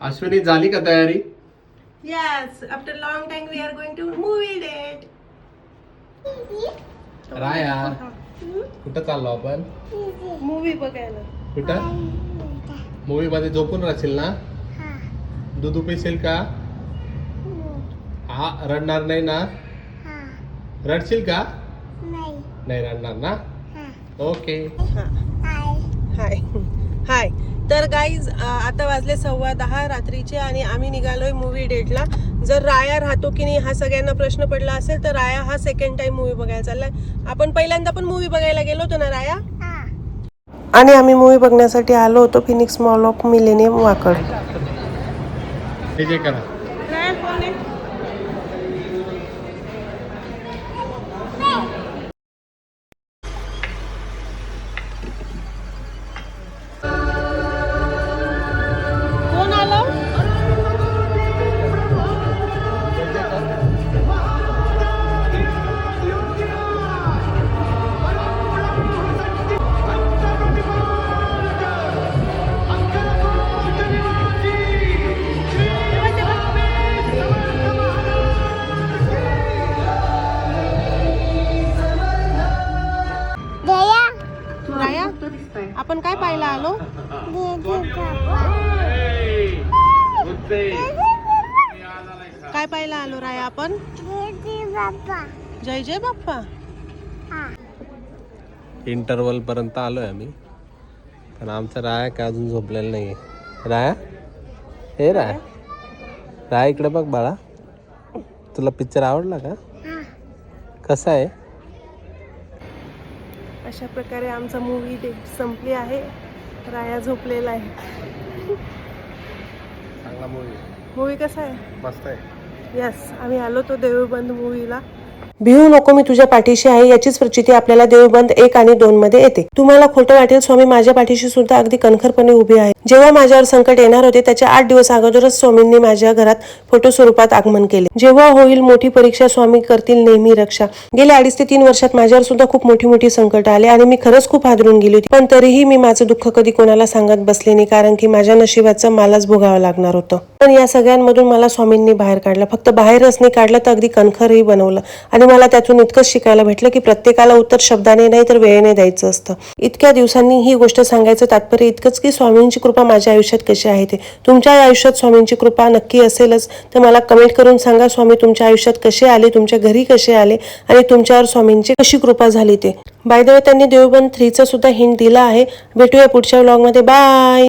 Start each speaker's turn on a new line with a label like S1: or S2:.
S1: अश्विनी झाली का तयारी?
S2: Yes, after long time we are going to movie date.
S1: राया कुठं चाललो आपण?
S2: Movie बघायला.
S1: कुठं? मूवी मध्ये झोपून राहशील ना? दूध पिशील का? हा, रडणार नाही ना? रडशील का? नाही रडणार ना? ओके.
S2: हाय हाय. तर गाईज आता वाजले 10:15 रात्रीचे आणि आम्ही निघालोय मूवी डेटला. जर राया राहतो की नाही हा सगळ्यांना प्रश्न पडला असेल तर राया हा सेकंड टाइम मूवी बघायला चाललाय. आपण पहिल्यांदा पण मूवी बघायला गेलो होतो ना राया? आणि आम्ही मूवी बघण्यासाठी आलो होतो Phoenix mall of millennium Wakad.
S1: हे जे करा.
S2: कोण आलं? राया आपण काय पाहायला आलो? काय पाहायला आलो राया आपण? जय जय बाप्पा.
S1: इंटरवल पर्यंत आलोय आम्ही, पण आमचा राया का अजून झोपलेला नाहीये. राया, हे राया, राया इकडे बघ बाळा. तुला पिक्चर आवडला का? कसा आहे?
S2: अशा प्रकारे आमचा मूवी डेट संपली आहे. राया झोपलेला आहे.
S1: चांगला मूवी.
S2: मूवी कसा आहे?
S1: मस्त आहे.
S2: यस, आम्ही आलो तो देऊळबंद मूवीला.
S3: भिवू नको मी तुझ्या पाठीशी आहे याचीच प्रचिती आपल्याला देऊळबंद 1 आणि 2 मध्ये येते. तुम्हाला खोटं वाटेल, स्वामी माझ्या पाठीशी सुद्धा अगदी कणखरपणे उभे आहे. जेव्हा माझ्यावर संकट येणार होते त्याच्या 8 दिवस अगोदरच स्वामींनी माझ्या घरात फोटो स्वरूपात आगमन केले. जेव्हा होईल मोठी परीक्षा स्वामी करतील नेहमी रक्षा. गेल्या 2.5 ते 3 वर्षात माझ्यावर सुद्धा खूप मोठी संकट आले आणि मी खरंच खूप हादरून गेली होती. पण तरीही मी माझं दुःख कधी कोणाला सांगत बसले नाही, कारण की माझ्या नशिबाचं मलाच भोगावं लागणार होतं. पण या सगळ्यांमधून मला स्वामींनी बाहेर काढलं. फक्त बाहेरच नाही काढलं तर अगदी कणखरही बनवलं. आणि मला त्यातून इतकंच शिकायला भेटलं की प्रत्येकाला उत्तर शब्दाने नाही तर वेळेने द्यायचं असतं. इतक्या दिवसांनी ही गोष्ट सांगायचं तात्पर्य इतकंच की स्वामींची कृपा माझ्या आयुष्यात कशी आहे ते. तुमच्या आयुष्यात स्वामींची कृपा नक्की असेलच तर मला कमेंट करून सांगा स्वामी तुमच्या आयुष्यात कसे आले, तुमच्या घरी कसे आले आणि तुमच्यावर स्वामींची कशी कृपा झाली ते. बाय द वे त्यांनी देऊळबंद 3चा सुद्धा हिंट दिला आहे. भेटूया पुढच्या व्लॉगमध्ये. बाय.